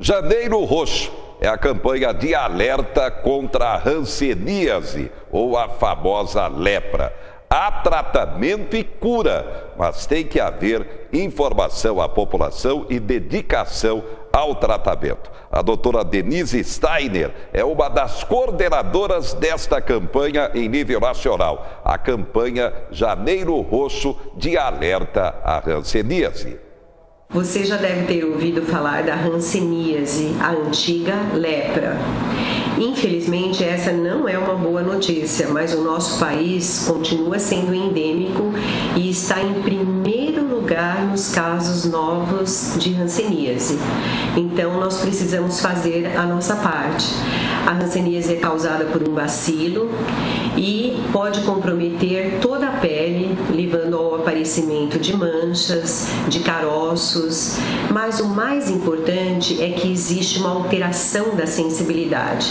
Janeiro Roxo é a campanha de alerta contra a hanseníase, ou a famosa lepra. Há tratamento e cura, mas tem que haver informação à população e dedicação ao tratamento. A doutora Denise Steiner é uma das coordenadoras desta campanha em nível nacional, a campanha Janeiro Roxo de alerta à hanseníase. Você já deve ter ouvido falar da hanseníase, a antiga lepra. Infelizmente, essa não é uma boa notícia, mas o nosso país continua sendo endêmico e está em primeiro lugar nos casos novos de hanseníase. Então, nós precisamos fazer a nossa parte. A hanseníase é causada por um bacilo e pode comprometer toda a pele, levando ao aparecimento de manchas, de caroços, mas o mais importante é que existe uma alteração da sensibilidade.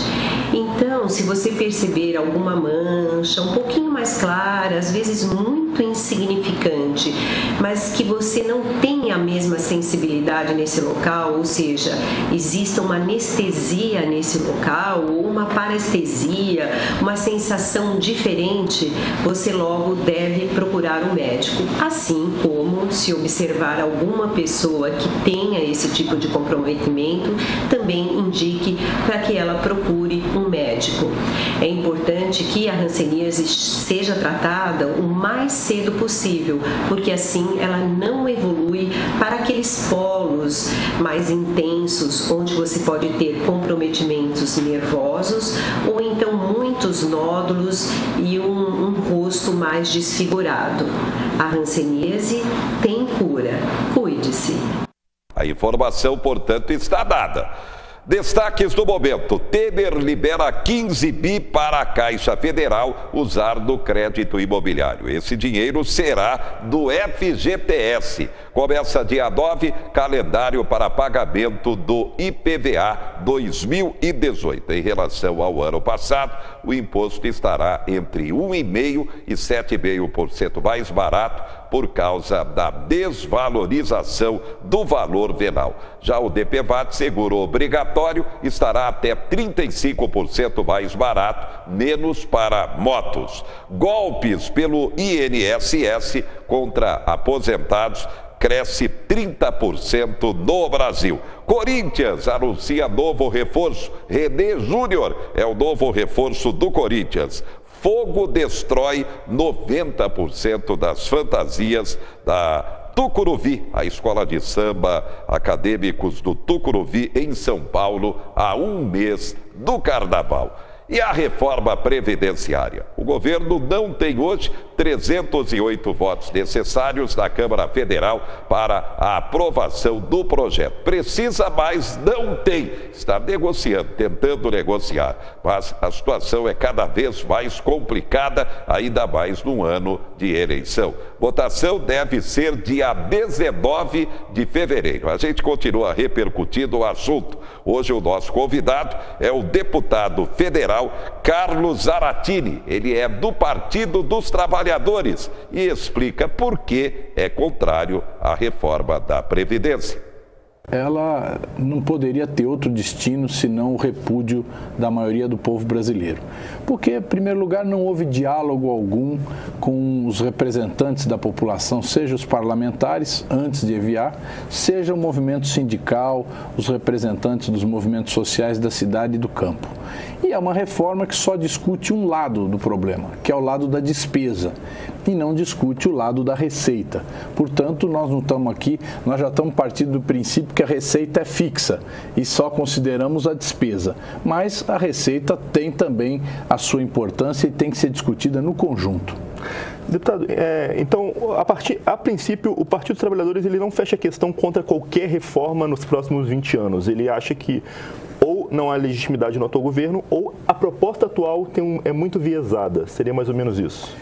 Então, se você perceber alguma mancha um pouquinho mais clara, às vezes muito insignificante, mas que você não tem a mesma sensibilidade nesse local, ou seja, exista uma anestesia nesse local ou uma parestesia, uma sensação diferente, você logo deve procurar um médico. Assim como, se observar alguma pessoa que tenha esse tipo de comprometimento, também indique para que ela procure um médico. É importante que a hanseníase seja tratada o mais cedo possível, porque assim ela não evolui para aqueles polos mais intensos, onde você pode ter comprometimentos nervosos ou então muitos nódulos e um rosto mais desfigurado. A hanseníase tem cura. Cuide-se. A informação, portanto, está dada. Destaques do momento: Temer libera 15 bi para a Caixa Federal usar no crédito imobiliário. Esse dinheiro será do FGTS. Começa dia 9, calendário para pagamento do IPVA 2018. Em relação ao ano passado, o imposto estará entre 1,5% e 7,5% mais barato por causa da desvalorização do valor venal. Já o DPVAT, seguro obrigatório, estará até 35% mais barato, menos para motos. Golpes pelo INSS contra aposentados cresce 30% no Brasil. Corinthians anuncia novo reforço. René Júnior é o novo reforço do Corinthians. Fogo destrói 90% das fantasias da Tucuruvi, a escola de samba Acadêmicos do Tucuruvi, em São Paulo, há um mês do carnaval. E a reforma previdenciária? O governo não tem hoje 308 votos necessários na Câmara Federal para a aprovação do projeto. Precisa, mas não tem. Está negociando, tentando negociar. Mas a situação é cada vez mais complicada, ainda mais num ano de eleição. Votação deve ser dia 19 de fevereiro. A gente continua repercutindo o assunto. Hoje o nosso convidado é o deputado federal Carlos Zaratini. Ele é do Partido dos Trabalhadores e explica por que é contrário à reforma da Previdência. Ela não poderia ter outro destino senão o repúdio da maioria do povo brasileiro. Porque, em primeiro lugar, não houve diálogo algum com os representantes da população, seja os parlamentares, antes de enviar, seja o movimento sindical, os representantes dos movimentos sociais da cidade e do campo. E é uma reforma que só discute um lado do problema, que é o lado da despesa, e não discute o lado da receita. Portanto, nós não estamos aqui, nós já estamos partindo do princípio que a receita é fixa e só consideramos a despesa. Mas a receita tem também a sua importância e tem que ser discutida no conjunto. Deputado, então, a princípio, o Partido dos Trabalhadores ele não fecha a questão contra qualquer reforma nos próximos 20 anos. Ele acha que ou não há legitimidade no atual governo, ou a proposta atual é muito viesada. Seria mais ou menos isso?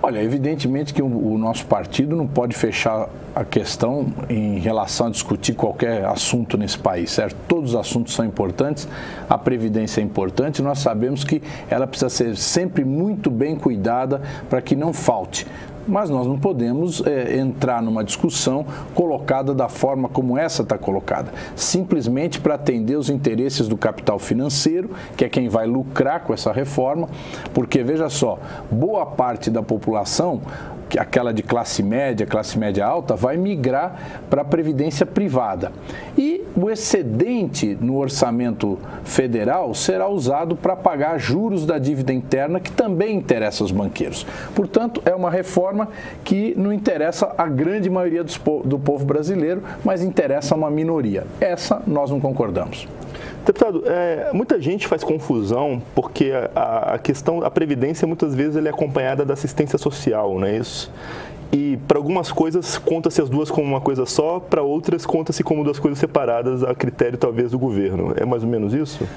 Olha, evidentemente que o nosso partido não pode fechar a questão em relação a discutir qualquer assunto nesse país, certo? Todos os assuntos são importantes, a Previdência é importante, nós sabemos que ela precisa ser sempre muito bem cuidada para que não falte Mas nós não podemos entrar numa discussão colocada da forma como essa está colocada, simplesmente para atender os interesses do capital financeiro, que é quem vai lucrar com essa reforma, porque, veja só, boa parte da população, aquela de classe média alta, vai migrar para a previdência privada. E o excedente no orçamento federal será usado para pagar juros da dívida interna, que também interessa aos banqueiros. Portanto, é uma reforma que não interessa a grande maioria do povo brasileiro, mas interessa a uma minoria. Essa nós não concordamos. Deputado, muita gente faz confusão porque a previdência muitas vezes ela é acompanhada da assistência social, não é isso? E para algumas coisas conta-se as duas como uma coisa só, para outras conta-se como duas coisas separadas a critério talvez do governo. É mais ou menos isso?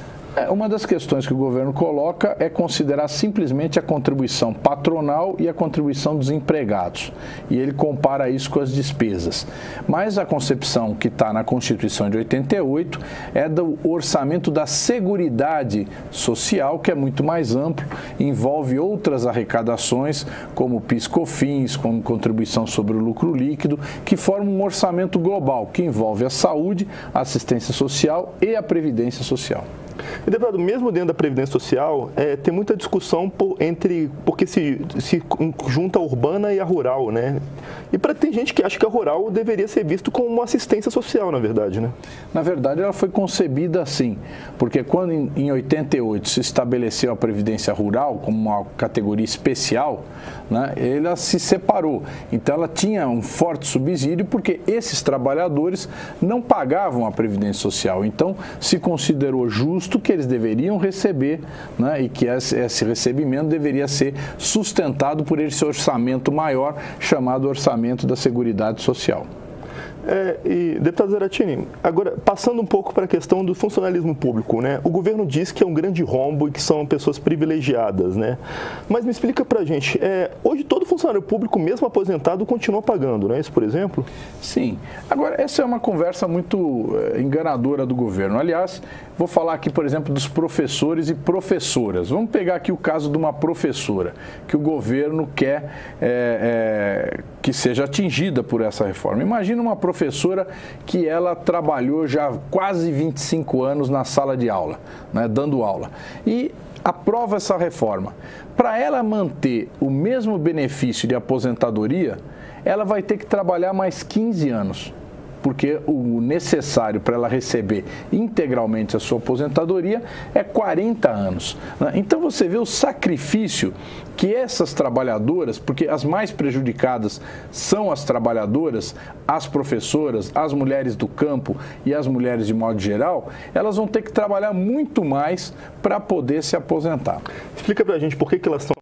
Uma das questões que o governo coloca é considerar simplesmente a contribuição patronal e a contribuição dos empregados. E ele compara isso com as despesas. Mas a concepção que está na Constituição de 88 é do orçamento da Seguridade Social, que é muito mais amplo, envolve outras arrecadações, como PIS/COFINS, como contribuição sobre o lucro líquido, que formam um orçamento global, que envolve a saúde, a assistência social e a previdência social. E, deputado, mesmo dentro da Previdência Social, tem muita discussão porque se junta a urbana e a rural, né? E tem gente que acha que a rural deveria ser visto como uma assistência social, na verdade, né? Na verdade, ela foi concebida assim, porque quando em 88 se estabeleceu a Previdência Rural como uma categoria especial, né, ela se separou. Então, ela tinha um forte subsídio porque esses trabalhadores não pagavam a Previdência Social. Então, se considerou justo que eles deveriam receber, né, e que esse recebimento deveria ser sustentado por esse orçamento maior chamado Orçamento da Seguridade Social. E, deputado Zaratini, agora passando um pouco para a questão do funcionalismo público, né? O governo diz que é um grande rombo e que são pessoas privilegiadas, né? Mas me explica para a gente, hoje todo funcionário público, mesmo aposentado, continua pagando, não é isso, por exemplo? Sim. Agora, essa é uma conversa muito enganadora do governo. Aliás, vou falar aqui, por exemplo, dos professores e professoras. Vamos pegar aqui o caso de uma professora que o governo quer que seja atingida por essa reforma. Imagina uma professora que ela trabalhou já quase 25 anos na sala de aula, né, dando aula, e aprova essa reforma. Para ela manter o mesmo benefício de aposentadoria, ela vai ter que trabalhar mais 15 anos. Porque o necessário para ela receber integralmente a sua aposentadoria é 40 anos. Então você vê o sacrifício que essas trabalhadoras, porque as mais prejudicadas são as trabalhadoras, as professoras, as mulheres do campo e as mulheres de modo geral, elas vão ter que trabalhar muito mais para poder se aposentar. Explica para a gente por que elas estão...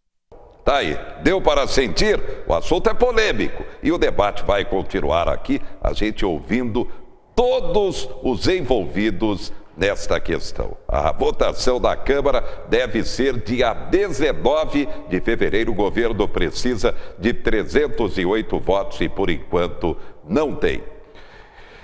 Tá aí, deu para sentir? O assunto é polêmico e o debate vai continuar aqui, a gente ouvindo todos os envolvidos nesta questão. A votação da Câmara deve ser dia 19 de fevereiro. O governo precisa de 308 votos e, por enquanto, não tem.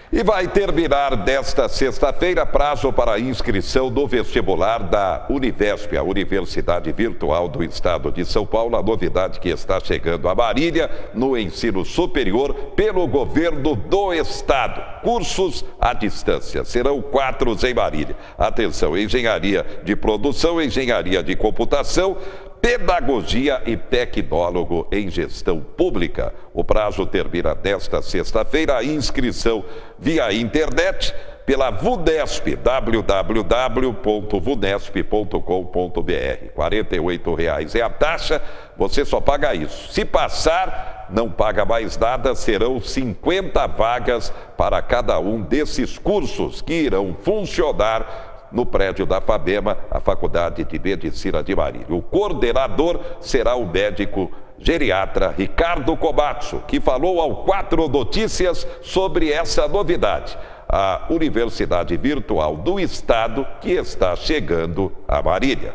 E vai terminar desta sexta-feira prazo para a inscrição do vestibular da Univesp, a Universidade Virtual do Estado de São Paulo, a novidade que está chegando a Marília no ensino superior pelo governo do Estado. Cursos à distância, serão 4 em Marília. Atenção, engenharia de produção, engenharia de computação, pedagogia e tecnólogo em gestão pública. O prazo termina nesta sexta-feira. A inscrição via internet pela VUNESP, www.vunesp.com.br. R$ 48,00 é a taxa, você só paga isso. Se passar, não paga mais nada, serão 50 vagas para cada um desses cursos que irão funcionar no prédio da FABEMA, a Faculdade de Medicina de Marília. O coordenador será o médico geriatra Ricardo Komatsu, que falou ao 4 Notícias sobre essa novidade, a Universidade Virtual do Estado, que está chegando a Marília.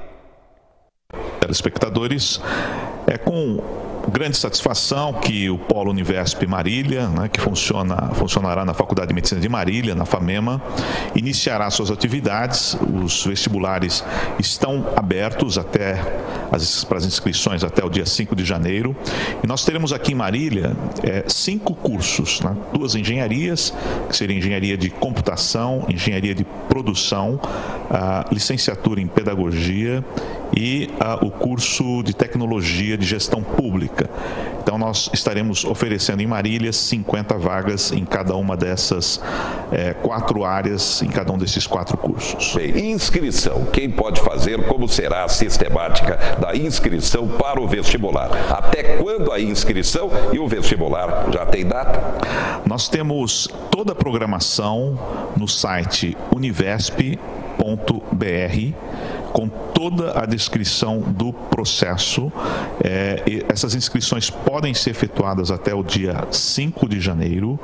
Telespectadores, com grande satisfação que o Polo Univesp Marília, né, que funcionará na Faculdade de Medicina de Marília, na FAMEMA, iniciará suas atividades. Os vestibulares estão abertos para as inscrições até o dia 5 de janeiro. E nós teremos aqui em Marília 5 cursos, né, 2 engenharias, que seria engenharia de computação, engenharia de produção, licenciatura em pedagogia e o curso de tecnologia de gestão pública. Então nós estaremos oferecendo em Marília 50 vagas em cada uma dessas 4 áreas, em cada um desses 4 cursos. Bem, inscrição. Quem pode fazer? Como será a sistemática da inscrição para o vestibular? Até quando a inscrição e o vestibular já tem data? Nós temos toda a programação no site univesp.br, com toda a descrição do processo. Essas inscrições podem ser efetuadas até o dia 5 de janeiro.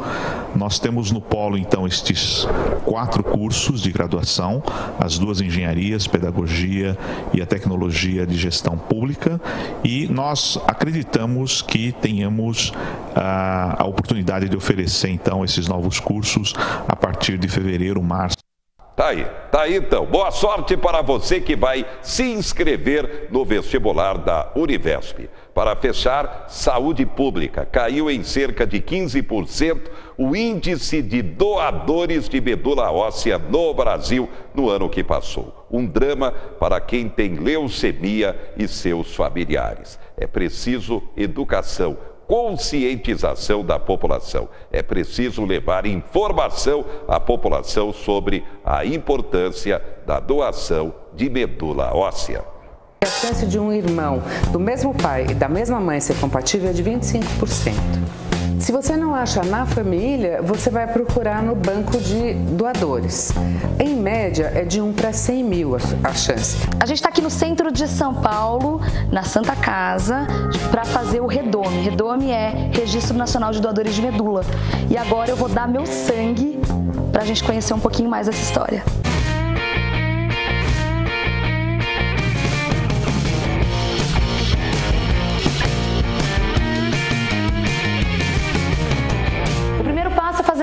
Nós temos no Polo, então, estes 4 cursos de graduação, as 2 engenharias, pedagogia e a tecnologia de gestão pública, e nós acreditamos que tenhamos a oportunidade de oferecer, então, esses novos cursos a partir de fevereiro, março. Tá aí então. Boa sorte para você que vai se inscrever no vestibular da Univesp. Para fechar, saúde pública. Caiu em cerca de 15% o índice de doadores de medula óssea no Brasil no ano que passou. Um drama para quem tem leucemia e seus familiares. É preciso educação, conscientização da população. É preciso levar informação à população sobre a importância da doação de medula óssea. A chance de um irmão do mesmo pai e da mesma mãe ser compatível é de 25%. Se você não acha na família, você vai procurar no banco de doadores. Em média, é de 1 para 100 mil a chance. A gente está aqui no centro de São Paulo, na Santa Casa, para fazer o REDOME. REDOME é Registro Nacional de Doadores de Medula. E agora eu vou dar meu sangue para a gente conhecer um pouquinho mais essa história.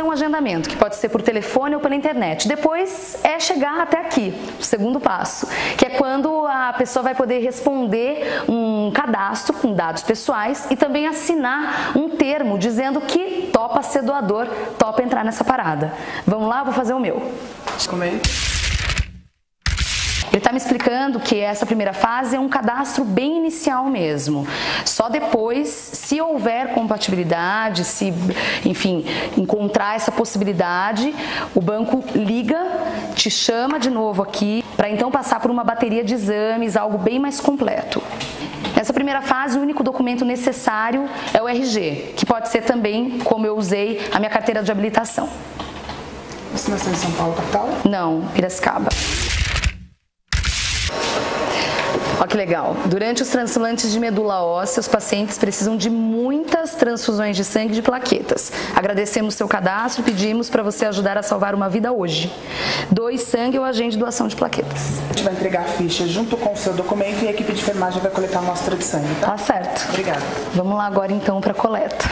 Um agendamento, que pode ser por telefone ou pela internet. Depois é chegar até aqui, o segundo passo, que é quando a pessoa vai poder responder um cadastro com dados pessoais e também assinar um termo dizendo que topa ser doador, topa entrar nessa parada. Vamos lá, vou fazer o meu. Como é? Ele está me explicando que essa primeira fase é um cadastro bem inicial mesmo. Só depois, se houver compatibilidade, se, enfim, encontrar essa possibilidade, o banco liga, te chama de novo aqui, para então passar por uma bateria de exames, algo bem mais completo. Nessa primeira fase, o único documento necessário é o RG, que pode ser também, como eu usei, a minha carteira de habilitação. Você nasceu em São Paulo, capital? Não, Piracicaba. Olha que legal. Durante os transplantes de medula óssea, os pacientes precisam de muitas transfusões de sangue e de plaquetas. Agradecemos seu cadastro e pedimos para você ajudar a salvar uma vida hoje. Doe sangue ou agende doação de plaquetas. A gente vai entregar a ficha junto com o seu documento e a equipe de enfermagem vai coletar a amostra de sangue, tá? Tá certo. Obrigada. Vamos lá agora então para a coleta.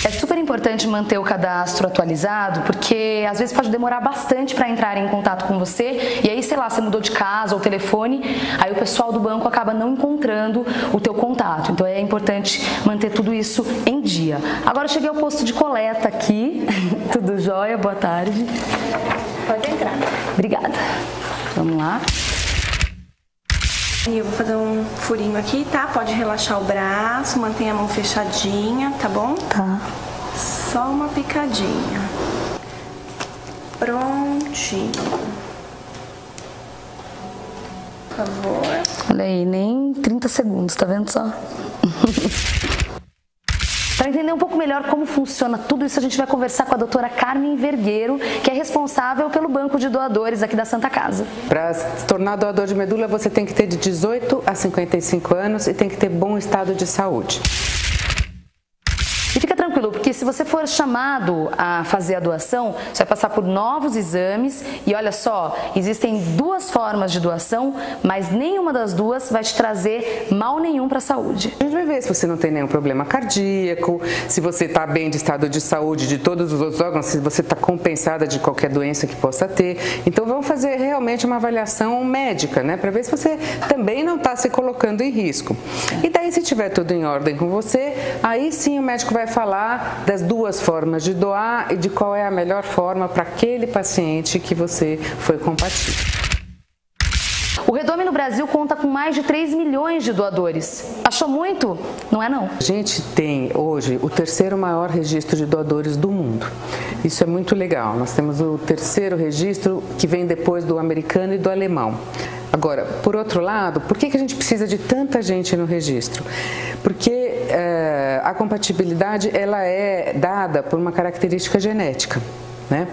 É super importante manter o cadastro atualizado, porque às vezes pode demorar bastante para entrar em contato com você, e aí, sei lá, você mudou de casa ou telefone, aí o pessoal do banco acaba não encontrando o teu contato. Então é importante manter tudo isso em dia. Agora eu cheguei ao posto de coleta aqui. Tudo jóia? Boa tarde. Pode entrar. Obrigada. Vamos lá. E eu vou fazer um furinho aqui, tá? Pode relaxar o braço, mantenha a mão fechadinha, tá bom? Tá. Só uma picadinha. Prontinho. Por favor. Olha aí, nem 30 segundos, tá vendo só? Para entender um pouco melhor como funciona tudo isso, a gente vai conversar com a doutora Carmen Vergueiro, que é responsável pelo banco de doadores aqui da Santa Casa. Para se tornar doador de medula, você tem que ter de 18 a 55 anos e tem que ter bom estado de saúde. E fica tranquilo, tranquilo, porque se você for chamado a fazer a doação, você vai passar por novos exames e olha só, existem 2 formas de doação, mas nenhuma das 2 vai te trazer mal nenhum para a saúde. A gente vai ver se você não tem nenhum problema cardíaco, se você está bem de estado de saúde de todos os outros órgãos, se você está compensada de qualquer doença que possa ter. Então vamos fazer realmente uma avaliação médica, né, para ver se você também não está se colocando em risco. E daí, se tiver tudo em ordem com você, aí sim o médico vai falar das 2 formas de doar e de qual é a melhor forma para aquele paciente que você foi compatível. O Redome no Brasil conta com mais de 3 milhões de doadores. Achou muito? Não é não. A gente tem hoje o 3º maior registro de doadores do mundo. Isso é muito legal. Nós temos o 3º registro que vem depois do americano e do alemão. Agora, por outro lado, por que a gente precisa de tanta gente no registro? Porque a compatibilidade ela é dada por uma característica genética. Né?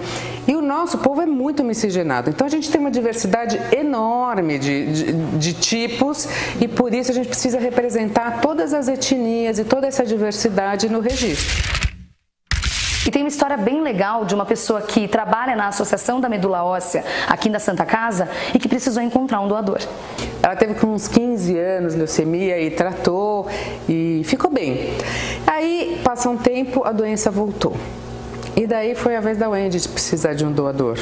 E o nosso povo é muito miscigenado, então a gente tem uma diversidade enorme de tipos e por isso a gente precisa representar todas as etnias e toda essa diversidade no registro. E tem uma história bem legal de uma pessoa que trabalha na Associação da Medula Óssea aqui na Santa Casa e que precisou encontrar um doador. Ela teve com uns 15 anos leucemia e tratou e ficou bem. Aí, passa um tempo, a doença voltou. E daí foi a vez da Wendy de precisar de um doador.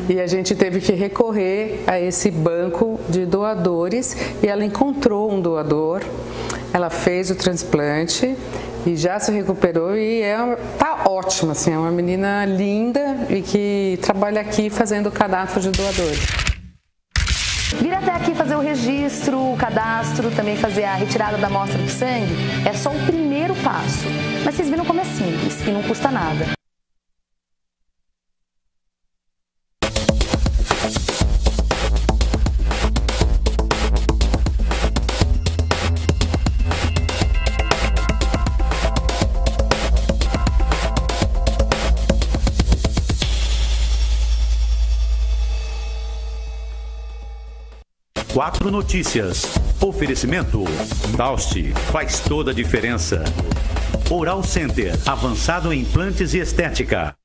E a gente teve que recorrer a esse banco de doadores e ela encontrou um doador, ela fez o transplante e já se recuperou e tá ótima, assim, é uma menina linda e que trabalha aqui fazendo o cadastro de doadores. Vir até aqui fazer o registro, o cadastro, também fazer a retirada da amostra de sangue é só o primeiro passo. Mas vocês viram como é simples e não custa nada. Quatro Notícias. Oferecimento. Taust faz toda a diferença. Oral Center, avançado em implantes e estética.